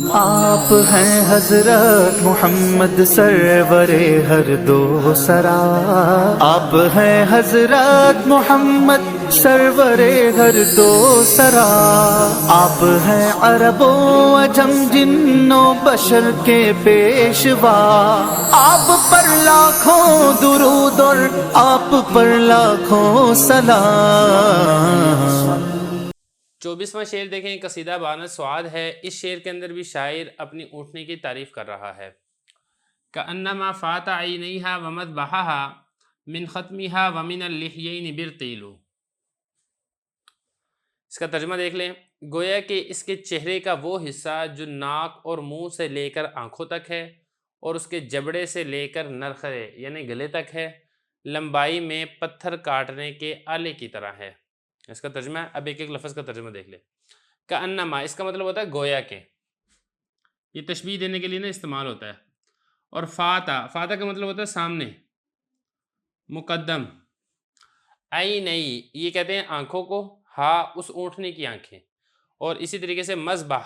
آپ ہیں حضرت محمد سرور ہر دو سرا، آپ ہیں حضرت محمد سرور ہر دو سرا، آپ ہیں عرب و عجم جن و بشر کے پیشوا، آپ پر لاکھوں درود اور آپ پر لاکھوں سلام۔ 24واں شعر دیکھیں، قصیدہ بانہ سعاد ہے۔ اس شعر کے اندر بھی شاعر اپنی اونٹنی کی تعریف کر رہا ہے۔ کأنما فات عینیہا ومذبحہا من ختمیہا ومن اللحیین برطیل۔ اس کا ترجمہ دیکھ لیں، گویا کہ اس کے چہرے کا وہ حصہ جو ناک اور منہ سے لے کر آنکھوں تک ہے اور اس کے جبڑے سے لے کر نرخرے یعنی گلے تک ہے، لمبائی میں پتھر کاٹنے کے آلے کی طرح ہے۔ اس کا ترجمہ ہے، اب ایک ایک لفظ کا ترجمہ دیکھ لیں۔ کأنما، اس کا مطلب ہوتا ہے گویا کہ، یہ تشبیہ دینے کے لیے نا استعمال ہوتا ہے۔ اور فاتا، فاتا کا مطلب ہوتا ہے سامنے، مقدم۔ عینی، یہ کہتے ہیں آنکھوں کو، ہا اس اونٹنے کی آنکھیں۔ اور اسی طریقے سے مذبح،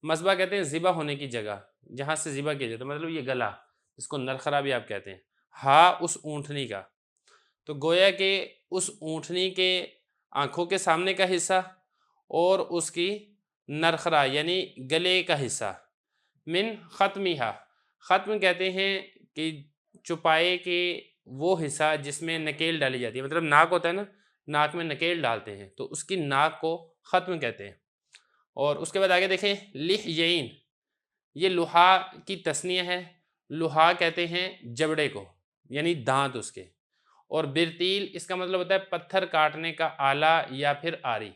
مذبح کہتے ہیں ذبح ہونے کی جگہ، جہاں سے ذبح کیا جاتا ہے، مطلب یہ گلا، جس کو نرخرا بھی آپ کہتے ہیں، ہا اس اونٹنی کا۔ تو گویا کہ اس اونٹنی کے آنکھوں کے سامنے کا حصہ اور اس کی نرخرا یعنی گلے کا حصہ، من ختمیہا، ختم کہتے ہیں کہ چپائے کے وہ حصہ جس میں نکیل ڈالی جاتی ہے، مطلب ناک ہوتا ہے نا، ناک میں نکیل ڈالتے ہیں تو اس کی ناک کو ختم کہتے ہیں۔ اور اس کے بعد آگے دیکھیں، لحیین، یہ لوہا کی تثنیہ ہے، لوہا کہتے ہیں جبڑے کو یعنی دانت اس کے۔ اور برتیل، اس کا مطلب ہوتا ہے پتھر کاٹنے کا آلہ یا پھر آری۔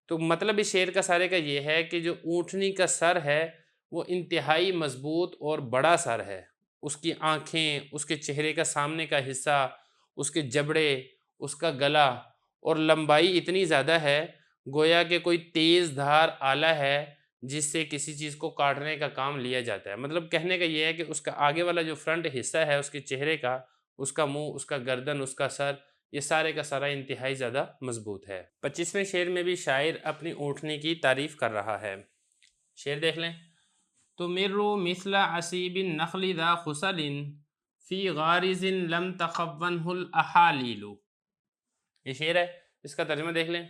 تو مطلب اس شعر کا سارے کا یہ ہے کہ جو اونٹنی کا سر ہے وہ انتہائی مضبوط اور بڑا سر ہے، اس کی آنکھیں، اس کے چہرے کا سامنے کا حصہ، اس کے جبڑے، اس کا گلا، اور لمبائی اتنی زیادہ ہے گویا کہ کوئی تیز دھار آلہ ہے جس سے کسی چیز کو کاٹنے کا کام لیا جاتا ہے۔ مطلب کہنے کا یہ ہے کہ اس کا آگے والا جو فرنٹ حصہ ہے اس کے چہرے کا، اس کا منہ، اس کا گردن، اس کا سر، یہ سارے کا سارا انتہائی زیادہ مضبوط ہے۔ 25ویں شعر میں بھی شاعر اپنی اونٹنی کی تعریف کر رہا ہے۔ شعر دیکھ لیں، تمر مثل عصیب النخل ذا خصل فی غارز لم تخونہ الاحالیل۔ یہ شعر ہے، اس کا ترجمہ دیکھ لیں،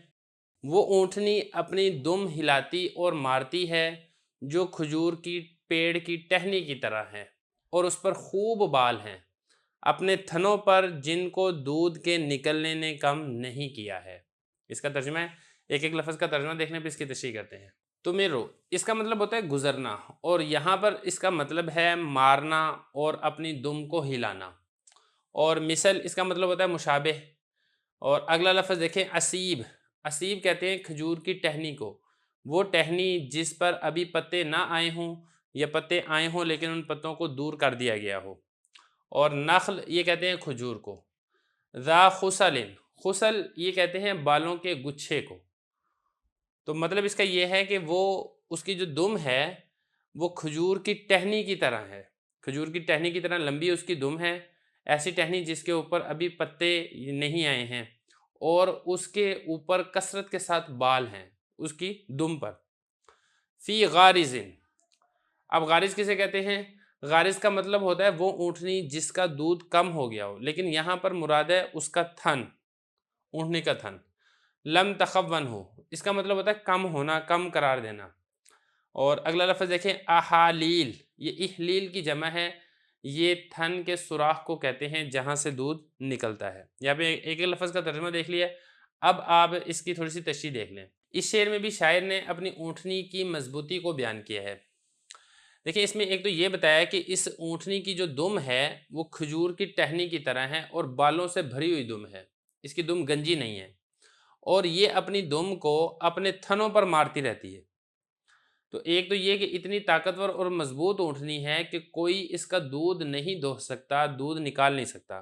وہ اونٹنی اپنی دم ہلاتی اور مارتی ہے جو کھجور کی پیڑ کی ٹہنی کی طرح ہے اور اس پر خوب بال ہیں، اپنے تھنوں پر جن کو دودھ کے نکلنے نے کم نہیں کیا ہے۔ اس کا ترجمہ ہے، ایک ایک لفظ کا ترجمہ دیکھنے پہ اس کی تشریح کرتے ہیں۔ تمرو، اس کا مطلب ہوتا ہے گزرنا، اور یہاں پر اس کا مطلب ہے مارنا اور اپنی دم کو ہلانا۔ اور مثل، اس کا مطلب ہوتا ہے مشابہ۔ اور اگلا لفظ دیکھیں، عصیب، عصیب کہتے ہیں کھجور کی ٹہنی کو، وہ ٹہنی جس پر ابھی پتے نہ آئے ہوں یا پتے آئے ہوں لیکن ان پتوں کو دور کر دیا گیا ہو۔ اور نخل، یہ کہتے ہیں کھجور کو۔ ذا خصل، خصل یہ کہتے ہیں بالوں کے گچھے کو۔ تو مطلب اس کا یہ ہے کہ وہ اس کی جو دم ہے وہ کھجور کی ٹہنی کی طرح ہے، کھجور کی ٹہنی کی طرح لمبی اس کی دم ہے، ایسی ٹہنی جس کے اوپر ابھی پتے نہیں آئے ہیں اور اس کے اوپر کثرت کے ساتھ بال ہیں اس کی دم پر۔ فی غارز، اب غارز کسے کہتے ہیں؟ غارز کا مطلب ہوتا ہے وہ اونٹنی جس کا دودھ کم ہو گیا ہو، لیکن یہاں پر مراد ہے اس کا تھن، اونٹنی کا تھن۔ لم تخون ہو، اس کا مطلب ہوتا ہے کم ہونا، کم قرار دینا۔ اور اگلا لفظ دیکھیں، احالیل، یہ احلیل کی جمع ہے، یہ تھن کے سوراخ کو کہتے ہیں جہاں سے دودھ نکلتا ہے۔ یہاں پہ ایک ایک لفظ کا ترجمہ دیکھ لیا، اب آپ اس کی تھوڑی سی تشریح دیکھ لیں۔ اس شعر میں بھی شاعر نے اپنی اونٹنی کی مضبوطی کو بیان کیا ہے۔ دیکھیں، اس میں ایک تو یہ بتایا کہ اس اونٹنی کی جو دم ہے وہ کھجور کی ٹہنی کی طرح ہے اور بالوں سے بھری ہوئی دم ہے، اس کی دم گنجی نہیں ہے، اور یہ اپنی دم کو اپنے تھنوں پر مارتی رہتی ہے۔ تو ایک تو یہ کہ اتنی طاقتور اور مضبوط اونٹنی ہے کہ کوئی اس کا دودھ نہیں دوہ سکتا، دودھ نکال نہیں سکتا۔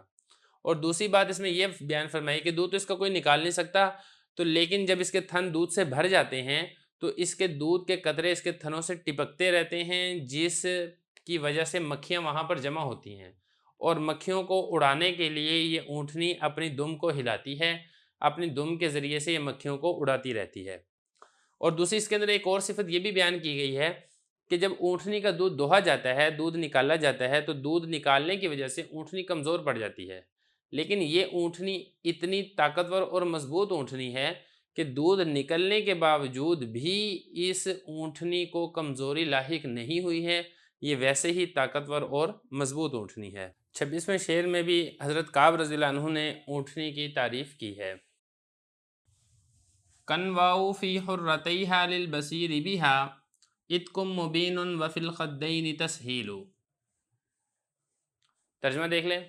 اور دوسری بات اس میں یہ بیان فرمائی کہ دودھ تو اس کا کوئی نکال نہیں سکتا، تو لیکن جب اس کے تھن دودھ سے بھر جاتے ہیں تو اس کے دودھ کے قطرے اس کے تھنوں سے ٹپکتے رہتے ہیں، جس کی وجہ سے مکھیاں وہاں پر جمع ہوتی ہیں، اور مکھیوں کو اڑانے کے لیے یہ اونٹنی اپنی دم کو ہلاتی ہے، اپنی دم کے ذریعے سے یہ مکھیوں کو اڑاتی رہتی ہے۔ اور دوسری اس کے اندر ایک اور صفت یہ بھی بیان کی گئی ہے کہ جب اونٹنی کا دودھ دوہا جاتا ہے، دودھ نکالا جاتا ہے، تو دودھ نکالنے کی وجہ سے اونٹنی کمزور پڑ جاتی ہے، لیکن یہ اونٹنی اتنی طاقتور اور مضبوط اونٹنی ہے کہ دودھ نکلنے کے باوجود بھی اس اونٹنی کو کمزوری لاحق نہیں ہوئی ہے، یہ ویسے ہی طاقتور اور مضبوط اونٹنی ہے۔ 26ویں شعر میں بھی حضرت کعب رضی اللہ عنہ نے اونٹنی کی تعریف کی ہے۔ کنواؤ فی حرتیہا للبصیر بہا اتکم مبین وفی الخدین تسہیل۔ ترجمہ دیکھ لیں،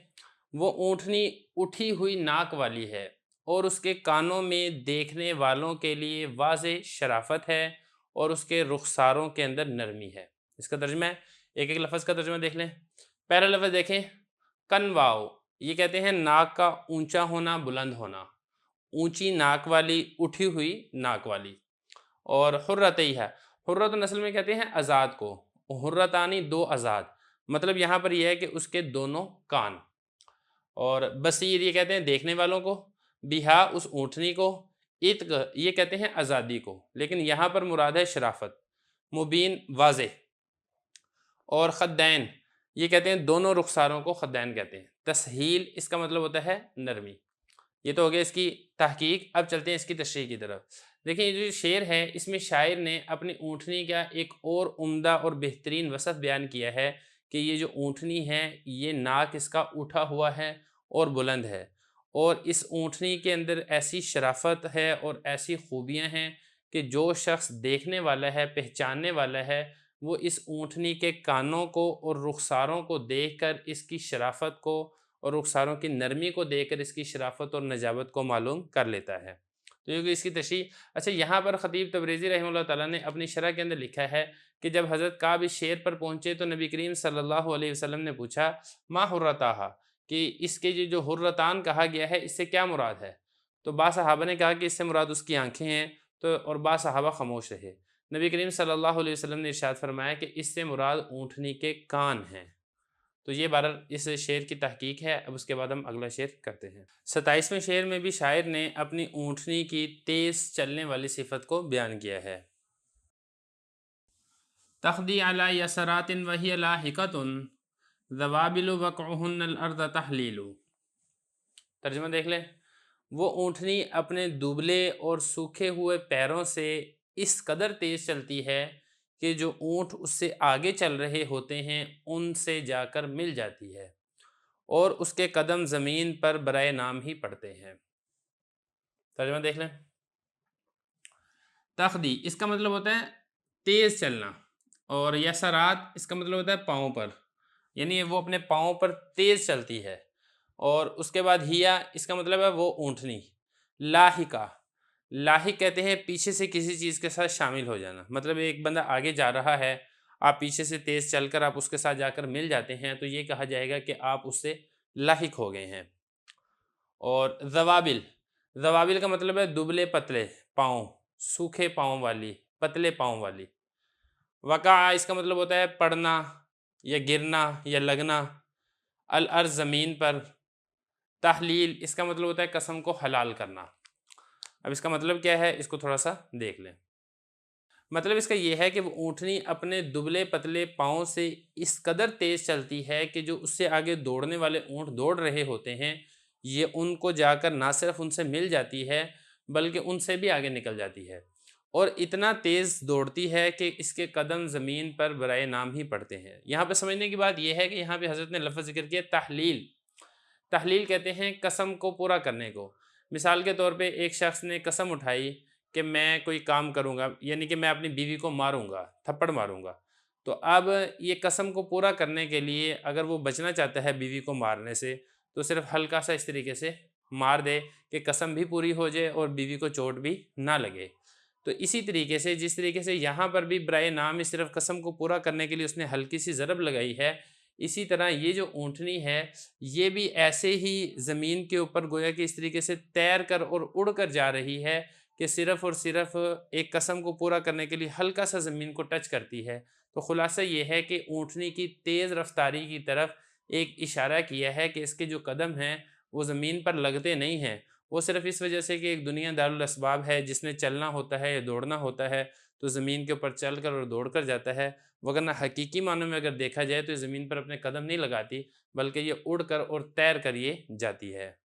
وہ اونٹنی اٹھی ہوئی ناک والی ہے اور اس کے کانوں میں دیکھنے والوں کے لیے واضح شرافت ہے اور اس کے رخساروں کے اندر نرمی ہے۔ اس کا ترجمہ ہے، ایک ایک لفظ کا ترجمہ دیکھ لیں۔ پہلا لفظ دیکھیں، کنواؤ، یہ کہتے ہیں ناک کا اونچا ہونا، بلند ہونا، اونچی ناک والی، اٹھی ہوئی ناک والی۔ اور حرتیہا، حرت نسل میں کہتے ہیں آزاد کو، حرتانی دو آزاد، مطلب یہاں پر یہ ہے کہ اس کے دونوں کان۔ اور بصیر یہ کہتے ہیں دیکھنے والوں کو، بہا اس اونٹنی کو، اتق یہ کہتے ہیں آزادی کو، لیکن یہاں پر مراد ہے شرافت، مبین واضح، اور خدین یہ کہتے ہیں دونوں رخساروں کو خدین کہتے ہیں۔ تسہیل اس کا مطلب ہوتا ہے نرمی۔ یہ تو ہو گیا اس کی تحقیق، اب چلتے ہیں اس کی تشریح کی طرف۔ دیکھیں، یہ جو شعر ہے اس میں شاعر نے اپنی اونٹنی کا ایک اور عمدہ اور بہترین وصف بیان کیا ہے کہ یہ جو اونٹنی ہے یہ ناک اس کا اٹھا ہوا ہے اور بلند ہے، اور اس اونٹنی کے اندر ایسی شرافت ہے اور ایسی خوبیاں ہیں کہ جو شخص دیکھنے والا ہے، پہچاننے والا ہے، وہ اس اونٹنی کے کانوں کو اور رخساروں کو دیکھ کر اس کی شرافت کو اور رخساروں کی نرمی کو دیکھ کر اس کی شرافت اور نجابت کو معلوم کر لیتا ہے۔ تو یہ اس کی تشریح۔ اچھا، یہاں پر خطیب تبریزی رحمہ اللہ تعالیٰ نے اپنی شرح کے اندر لکھا ہے کہ جب حضرت کعب اس شعر پر پہنچے تو نبی کریم صلی اللہ علیہ وسلم نے پوچھا ما حرتاہا، کہ اس کے جو حرتان کہا گیا ہے اس سے کیا مراد ہے؟ تو بعض صحابہ نے کہا کہ اس سے مراد اس کی آنکھیں ہیں، تو اور بعض صحابہ خاموش رہے۔ نبی کریم صلی اللہ علیہ وسلم نے ارشاد فرمایا کہ اس سے مراد اونٹنی کے کان ہیں۔ تو یہ بہرحال اس شعر کی تحقیق ہے۔ اب اس کے بعد ہم اگلا شعر کرتے ہیں۔ 27ویں شعر میں بھی شاعر نے اپنی اونٹنی کی تیز چلنے والی صفت کو بیان کیا ہے۔ تخدی علی یسرات وہی لاحقۃ ذوابل وقعہن الارض تحلیل۔ ترجمہ دیکھ لیں، وہ اونٹنی اپنے دبلے اور سوکھے ہوئے پیروں سے اس قدر تیز چلتی ہے کہ جو اونٹ اس سے آگے چل رہے ہوتے ہیں ان سے جا کر مل جاتی ہے، اور اس کے قدم زمین پر برائے نام ہی پڑتے ہیں۔ ترجمہ دیکھ لیں، تخدی اس کا مطلب ہوتا ہے تیز چلنا، اور یسرات اس کا مطلب ہوتا ہے پاؤں پر، یعنی وہ اپنے پاؤں پر تیز چلتی ہے۔ اور اس کے بعد ہیا اس کا مطلب ہے وہ اونٹنی۔ لاحقہ، لاحق کہتے ہیں پیچھے سے کسی چیز کے ساتھ شامل ہو جانا، مطلب ایک بندہ آگے جا رہا ہے، آپ پیچھے سے تیز چل کر آپ اس کے ساتھ جا کر مل جاتے ہیں تو یہ کہا جائے گا کہ آپ اس سے لاحق ہو گئے ہیں۔ اور ذوابل، ذوابل کا مطلب ہے دبلے پتلے پاؤں، سوکھے پاؤں والی، پتلے پاؤں والی۔ وقع اس کا مطلب ہوتا ہے پڑنا یا گرنا یا لگنا، الارض زمین پر، تحلیل اس کا مطلب ہوتا ہے قسم کو حلال کرنا۔ اب اس کا مطلب کیا ہے اس کو تھوڑا سا دیکھ لیں۔ مطلب اس کا یہ ہے کہ وہ اونٹنی اپنے دبلے پتلے پاؤں سے اس قدر تیز چلتی ہے کہ جو اس سے آگے دوڑنے والے اونٹ دوڑ رہے ہوتے ہیں یہ ان کو جا کر نہ صرف ان سے مل جاتی ہے بلکہ ان سے بھی آگے نکل جاتی ہے، اور اتنا تیز دوڑتی ہے کہ اس کے قدم زمین پر برائے نام ہی پڑتے ہیں۔ یہاں پہ سمجھنے کی بات یہ ہے کہ یہاں پہ حضرت نے لفظ ذکر کیا تحلیل۔ تحلیل کہتے ہیں قسم کو پورا کرنے کو۔ مثال کے طور پہ ایک شخص نے قسم اٹھائی کہ میں کوئی کام کروں گا، یعنی کہ میں اپنی بیوی کو ماروں گا، تھپڑ ماروں گا، تو اب یہ قسم کو پورا کرنے کے لیے اگر وہ بچنا چاہتا ہے بیوی کو مارنے سے تو صرف ہلکا سا اس طریقے سے مار دے کہ قسم بھی پوری ہو جائے اور بیوی کو چوٹ بھی نہ لگے۔ تو اسی طریقے سے جس طریقے سے یہاں پر بھی برائے نام ہی صرف قسم کو پورا کرنے کے لیے اس نے ہلکی سی ضرب لگائی ہے، اسی طرح یہ جو اونٹنی ہے یہ بھی ایسے ہی زمین کے اوپر گویا کہ اس طریقے سے تیر کر اور اڑ کر جا رہی ہے کہ صرف اور صرف ایک قسم کو پورا کرنے کے لیے ہلکا سا زمین کو ٹچ کرتی ہے۔ تو خلاصہ یہ ہے کہ اونٹنی کی تیز رفتاری کی طرف ایک اشارہ کیا ہے کہ اس کے جو قدم ہیں وہ زمین پر لگتے نہیں ہیں، وہ صرف اس وجہ سے کہ ایک دنیا دارالاسباب ہے جس نے چلنا ہوتا ہے یا دوڑنا ہوتا ہے تو زمین کے اوپر چل کر اور دوڑ کر جاتا ہے، وگرنہ حقیقی معنوں میں اگر دیکھا جائے تو یہ زمین پر اپنے قدم نہیں لگاتی، بلکہ یہ اڑ کر اور تیر کر یہ جاتی ہے۔